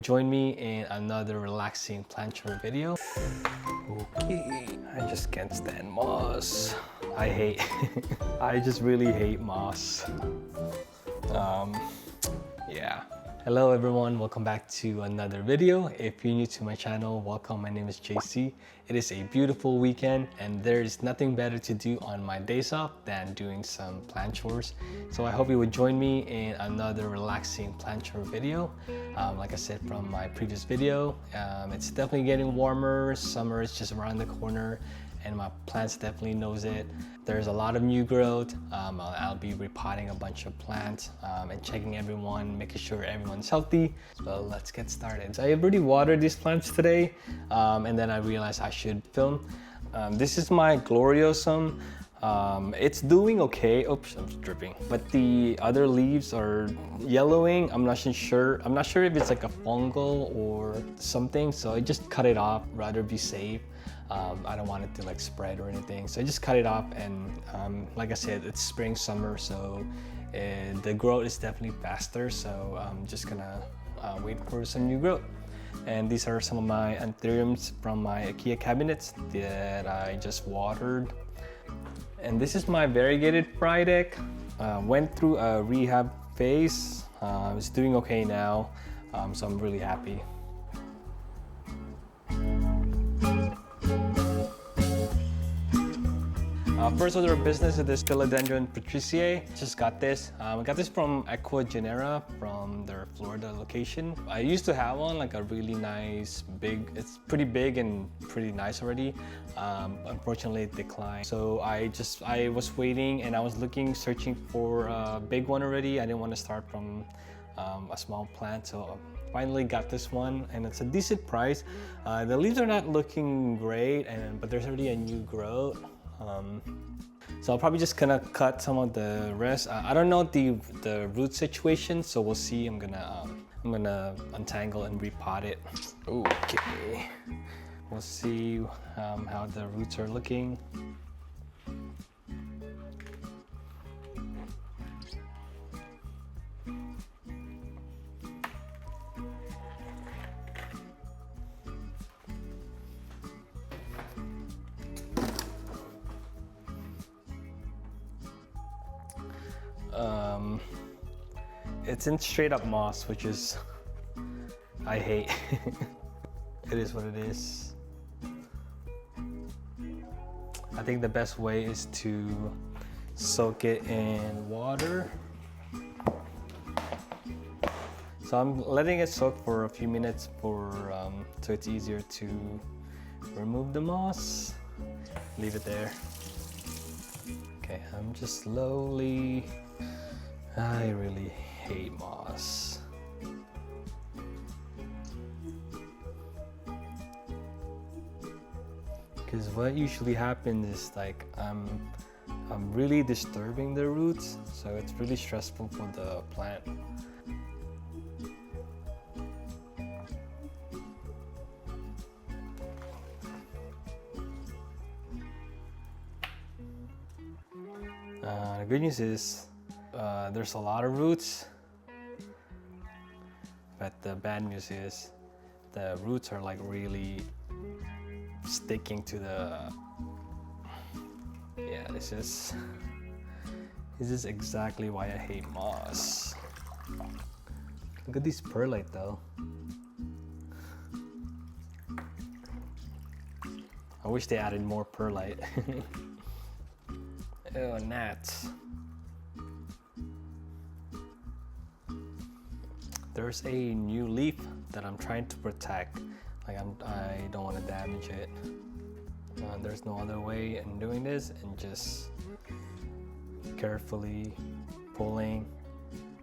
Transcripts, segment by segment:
Join me in another relaxing plant chore video. Okay, I just can't stand moss. I just really hate moss. Yeah. Hello everyone, welcome back to another video. If you're new to my channel, welcome. My name is JC. It is a beautiful weekend and there is nothing better to do on my days off than doing some plant chores. So I hope you would join me in another relaxing plant chore video. Like I said from my previous video, it's definitely getting warmer. Summer is just around the corner and my plants definitely knows it. There's a lot of new growth. I'll be repotting a bunch of plants and checking everyone, making sure everyone's healthy. So let's get started. So I already watered these plants today and then I realized I should film. This is my Gloriosum. It's doing okay. Oops, I'm dripping. But the other leaves are yellowing. I'm not sure if it's like a fungal or something. So I just cut it off, rather be safe. I don't want it to like spread or anything. So I just cut it off and like I said, it's spring, summer. So the growth is definitely faster. So I'm just gonna wait for some new growth. And these are some of my Anthuriums from my IKEA cabinets that I just watered. And this is my variegated Frydek. Went through a rehab phase. It's doing okay now, so I'm really happy. First order of business is this Philodendron patriciae. Just got this. I got this from Aqua Genera from their Florida location. I used to have one, like a really nice big, it's pretty big and pretty nice already. Unfortunately it declined. So I was waiting and I was searching for a big one already. I didn't want to start from a small plant. So finally got this one and it's a decent price. The leaves are not looking great, but there's already a new growth. So I'll probably just gonna cut some of the rest. I don't know the root situation, so we'll see. I'm gonna untangle and repot it. Okay, we'll see how the roots are looking. It's in straight up moss, which is, I hate. It is what it is. I think the best way is to soak it in water. So I'm letting it soak for a few minutes so it's easier to remove the moss. Leave it there. Okay, I'm just slowly, I really hate moss. Because what usually happens is like I'm really disturbing the roots, so it's really stressful for the plant. The good news is there's a lot of roots, but the bad news is the roots are like really sticking to the, yeah, this is exactly why I hate moss. Look at these perlite though. I wish they added more perlite. Oh, gnats. There's a new leaf that I'm trying to protect. Like I don't want to damage it. There's no other way in doing this, and just carefully pulling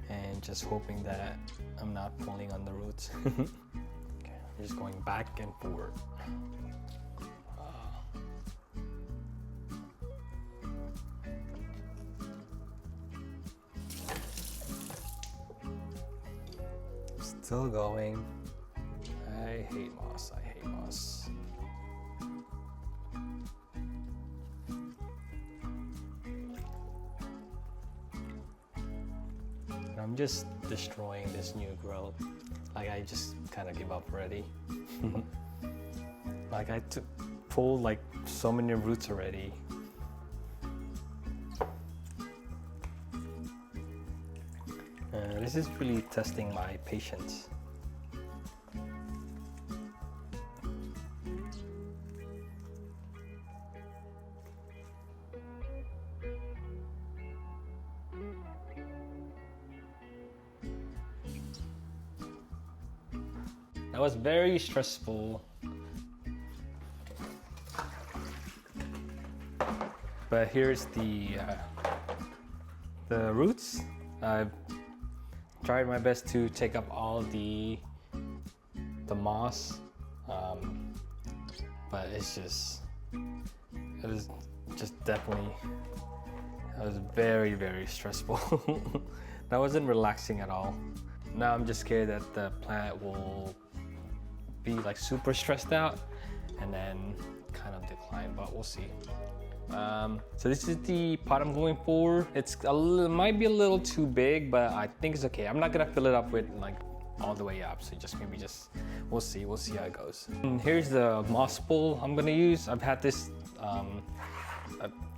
and just hoping that I'm not pulling on the roots. Okay, I'm just going back and forth. Still going. I hate moss. I hate moss. I'm just destroying this new growth. Like I just kind of give up already. Like I pulled like so many roots already. This is really testing my patience. That was very stressful. But here's the roots. I've tried my best to take up all the moss, but it was very, very stressful. That wasn't relaxing at all. Now I'm just scared that the plant will be like super stressed out and then kind of decline, but we'll see. So this is the pot I'm going for. It might be a little too big, but I think it's okay. I'm not gonna fill it up with like all the way up. So we'll see how it goes. And here's the moss bowl I'm gonna use. I've had this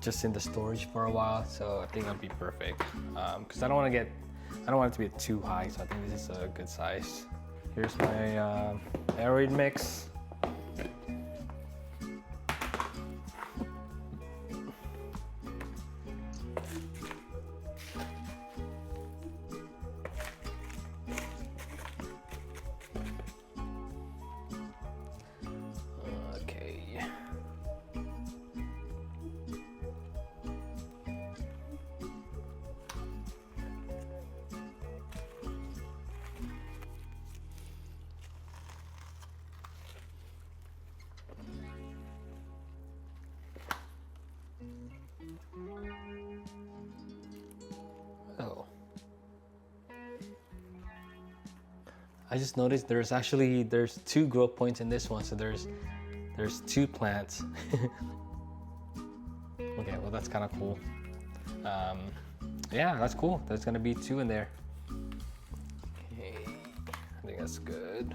just in the storage for a while, so I think it'll be perfect. Because I don't want it to be too high, so I think this is a good size. Here's my aerate mix. Oh. I just noticed there's two growth points in this one, so there's two plants. Okay, well that's kind of cool. Yeah, that's cool. There's gonna be two in there. Okay, I think that's good.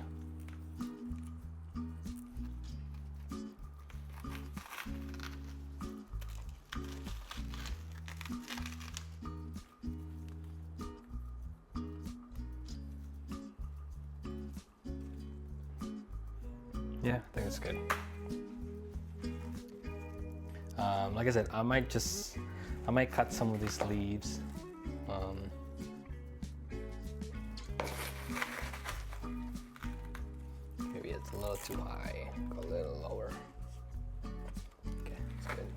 Yeah, I think it's good. Like I said, I might cut some of these leaves. Maybe it's a little too high. Go a little lower. Okay, that's good.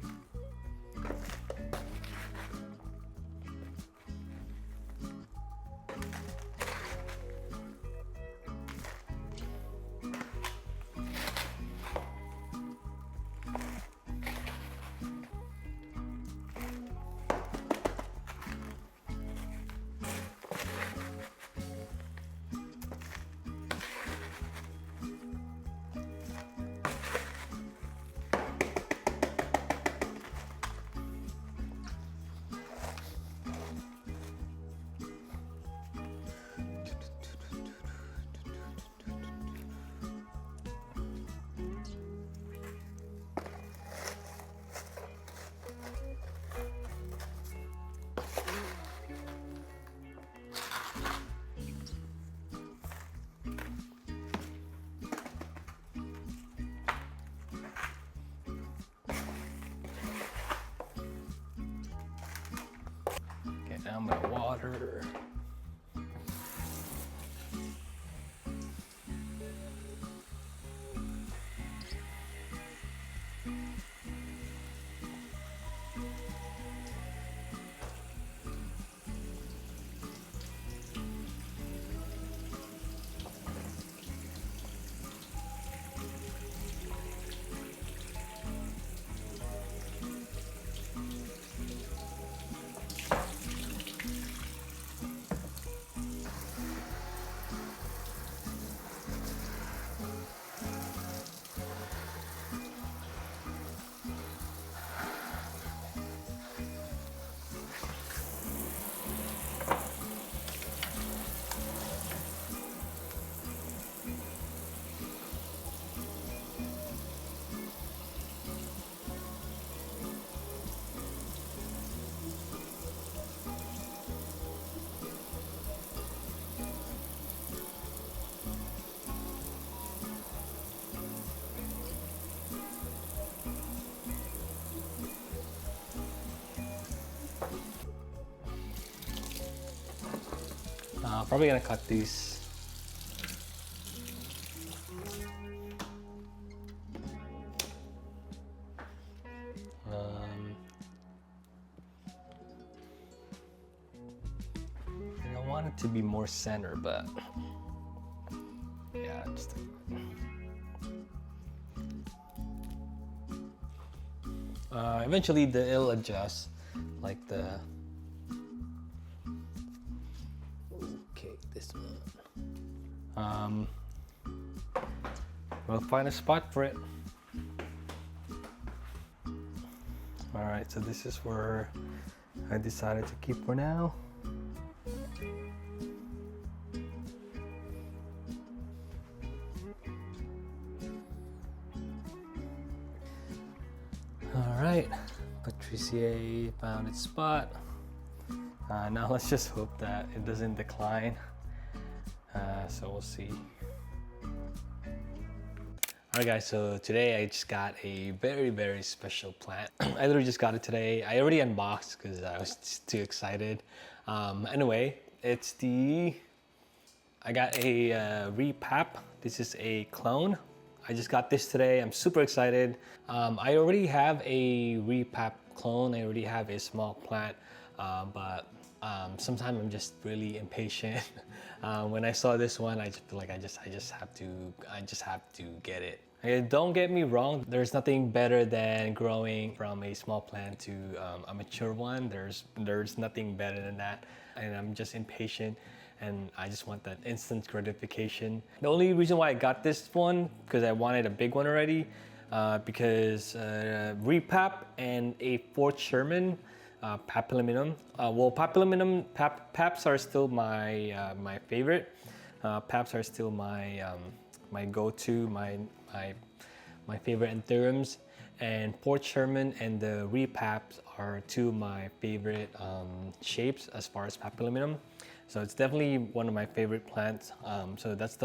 Now I'm gonna water. Probably gonna cut these. And I want it to be more center, but yeah, just eventually it'll adjust, like the. Okay, this one. We'll find a spot for it. All right, so this is where I decided to keep for now. All right, patriciae found its spot. Now let's just hope that it doesn't decline. So we'll see. Alright guys, so today I just got a very special plant. I literally just got it today. I already unboxed because I was just too excited. Anyway, I got a Ree Pap. This is a clone. I just got this today. I'm super excited. I already have a Ree Pap clone. I already have a small plant, but sometimes I'm just really impatient. When I saw this one, I just feel like I just have to get it. Okay, don't get me wrong. There's nothing better than growing from a small plant to a mature one. There's nothing better than that. And I'm just impatient, and I just want that instant gratification. The only reason why I got this one because I wanted a big one already. Because Ree Pap and a fourth Sherman. Papillilaminum. Well, Papillilaminum Paps are still my my favorite. Paps are still my my go-to, my favorite Anthuriums, and Port Sherman and the Ree Paps are two of my favorite shapes as far as Papillilaminum. So it's definitely one of my favorite plants. So that's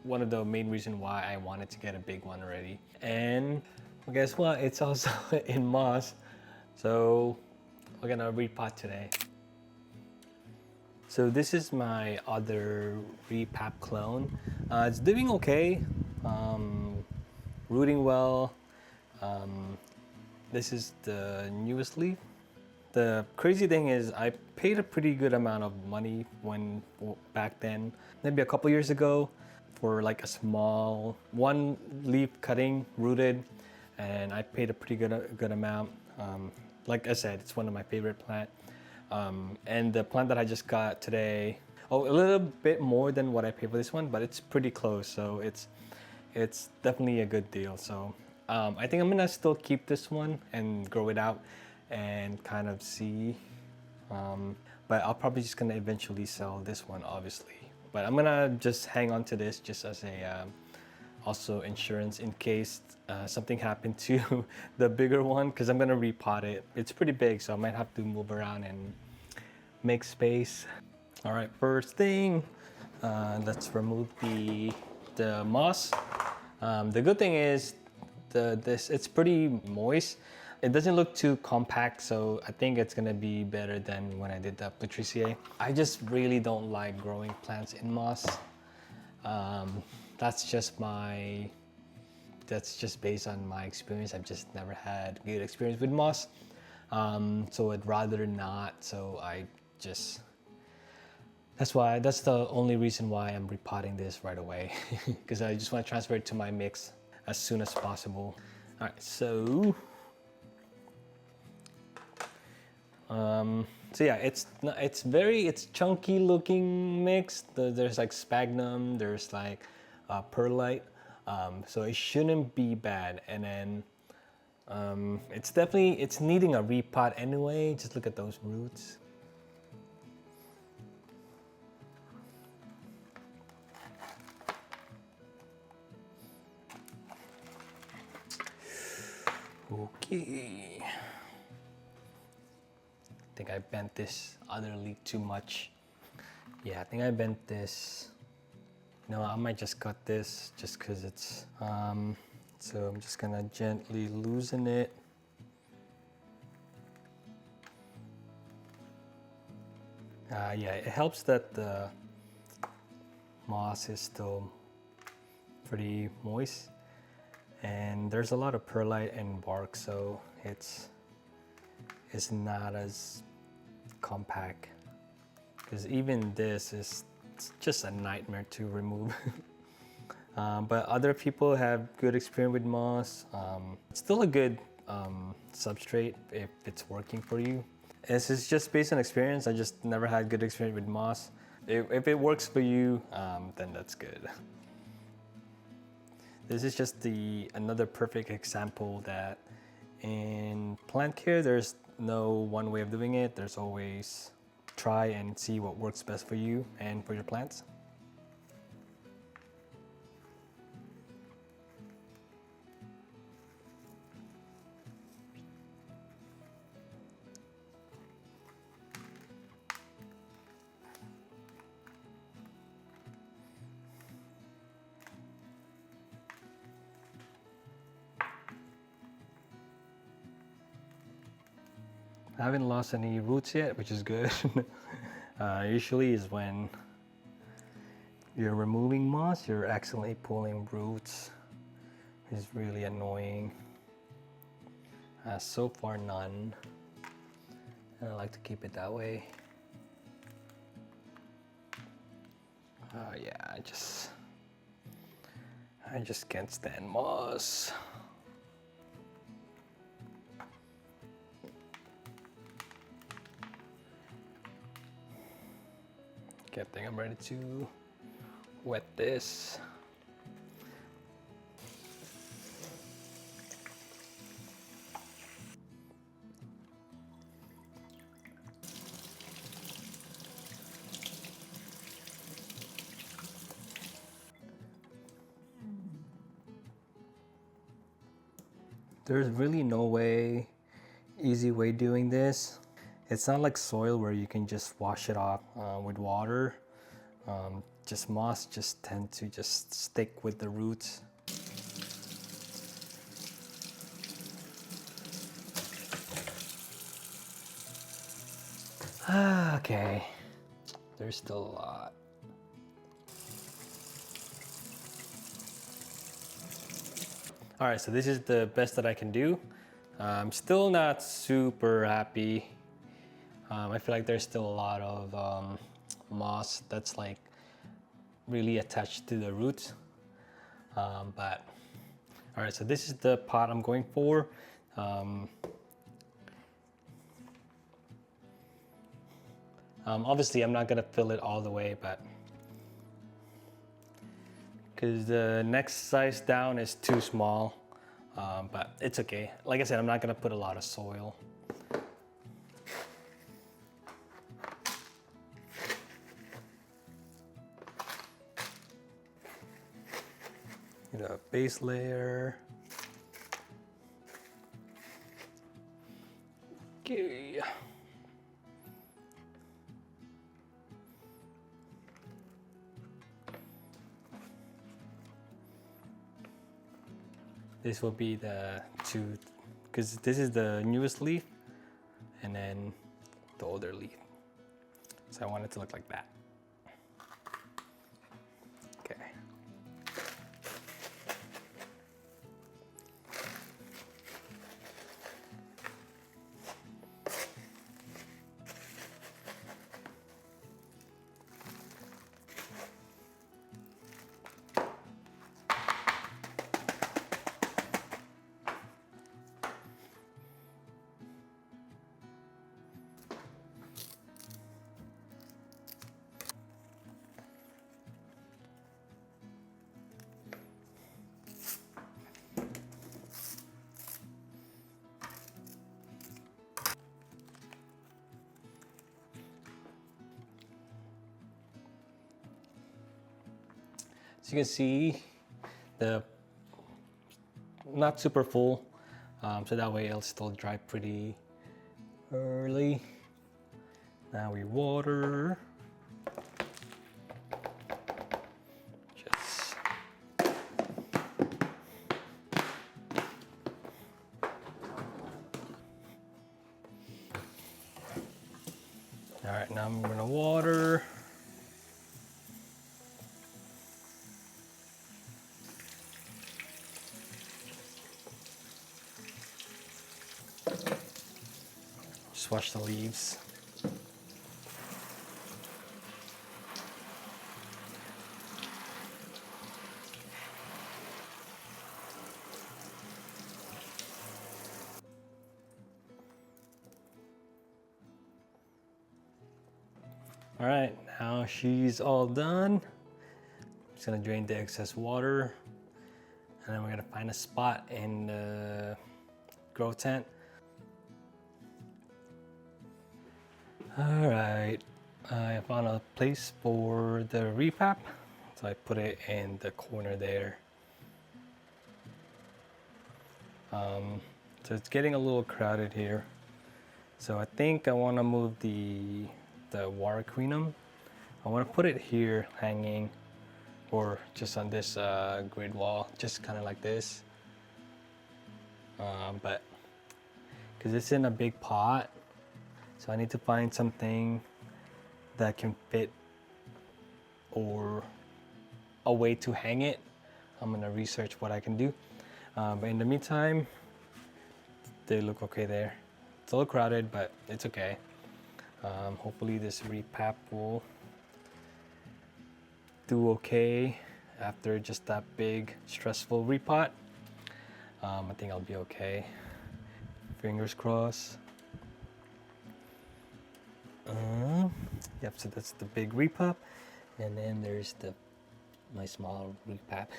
one of the main reasons why I wanted to get a big one already. And well, guess what? It's also in moss. So we're gonna repot today. So this is my other Ree Pap clone. It's doing okay, rooting well. This is the newest leaf. The crazy thing is I paid a pretty good amount of money back then, maybe a couple years ago, for like a small one leaf cutting rooted, and I paid a pretty good amount. Like I said, it's one of my favorite plant. And the plant that I just got today, a little bit more than what I paid for this one, but it's pretty close. So it's definitely a good deal. So I think I'm gonna still keep this one and grow it out and kind of see. But I'll probably just gonna eventually sell this one, obviously. But I'm gonna just hang on to this just as a also insurance in case something happened to the bigger one, because I'm gonna repot it. It's pretty big, so I might have to move around and make space. All right, first thing, let's remove the moss. The good thing is it's pretty moist. It doesn't look too compact, so I think it's gonna be better than when I did the patriciae. I just really don't like growing plants in moss. That's just based on my experience. I've just never had good experience with moss. So I'd rather not. So that's the only reason why I'm repotting this right away, because I just want to transfer it to my mix as soon as possible. All right, so yeah, it's chunky looking mix. There's like sphagnum, there's like perlite, so it shouldn't be bad. And then it's needing a repot anyway. Just look at those roots. Okay. I think I bent this other leaf too much. Yeah, I think I bent this. No, I might just cut this just because it's, so I'm just gonna gently loosen it. Yeah, it helps that moss is still pretty moist, and there's a lot of perlite and bark, so it's not as compact, because even this is just a nightmare to remove. But other people have good experience with moss. It's still a good substrate if it's working for you. This is just based on experience. I just never had good experience with moss. If it works for you, then that's good. This is just another perfect example that in plant care, there's no one way of doing it. There's always try and see what works best for you and for your plants. I haven't lost any roots yet, which is good. Usually is when you're removing moss, you're accidentally pulling roots. It's really annoying. So far none. And I like to keep it that way. Yeah, I just can't stand moss. Okay, I think I'm ready to wet this. There's really no easy way doing this. It's not like soil where you can just wash it off with water. Just moss just tend to just stick with the roots. Okay, there's still a lot. All right, so this is the best that I can do. I'm still not super happy. I feel like there's still a lot of moss that's like really attached to the roots. But all right, so this is the pot I'm going for. Obviously, I'm not gonna fill it all the way, but because the next size down is too small, but it's okay. Like I said, I'm not gonna put a lot of soil. Get a base layer. Okay. This will be the two, because this is the newest leaf and then the older leaf. So I want it to look like that. Okay. So you can see the not super full, so that way it'll still dry pretty early. Now we water. Just all right, now I'm gonna water. just wash the leaves. All right, now she's all done. Just gonna drain the excess water, and then we're gonna find a spot in the grow tent. All right, I found a place for the Ree Pap, so I put it in the corner there. So it's getting a little crowded here. So I think I want to move the water queenum. I want to put it here hanging, or just on this grid wall, just kind of like this. But because it's in a big pot, so I need to find something that can fit or a way to hang it. I'm gonna research what I can do. But in the meantime, they look okay there. It's a little crowded, but it's okay. Hopefully this Ree Pap will do okay after just that big stressful repot. I think I'll be okay. Fingers crossed. Yep, so that's the big Ree Pap, and then there's my small Ree Pap.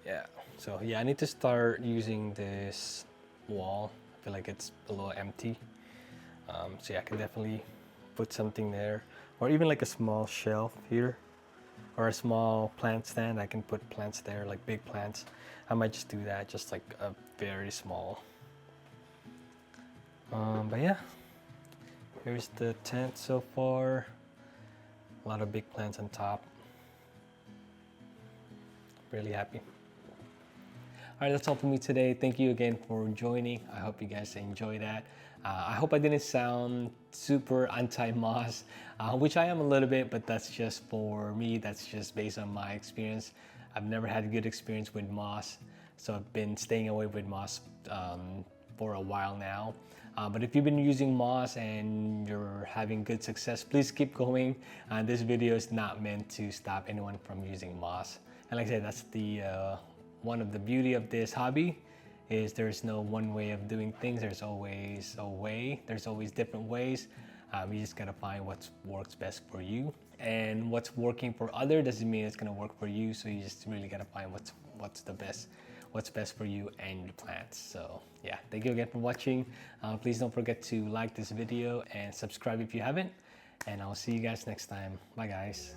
Yeah, so yeah, I need to start using this wall. I feel like it's a little empty. So yeah, I can definitely put something there, or even like a small shelf here, or a small plant stand. I can put plants there, like big plants. I might just do that, just like a very small. But yeah, here's the tent so far. A lot of big plants on top. Really happy. All right, that's all for me today. Thank you again for joining. I hope you guys enjoyed that. I hope I didn't sound super anti-moss, which I am a little bit, but that's just for me. That's just based on my experience. I've never had a good experience with moss, so I've been staying away with moss for a while now. But if you've been using moss and you're having good success, please keep going. This video is not meant to stop anyone from using moss. And like I said, that's the one of the beauty of this hobby is there's no one way of doing things. There's always a way. There's always different ways. You just gotta find what works best for you. And what's working for other doesn't mean it's gonna work for you. So you just really gotta find what's best for you and your plants. So yeah, thank you again for watching. Please don't forget to like this video and subscribe if you haven't. And I'll see you guys next time. Bye guys.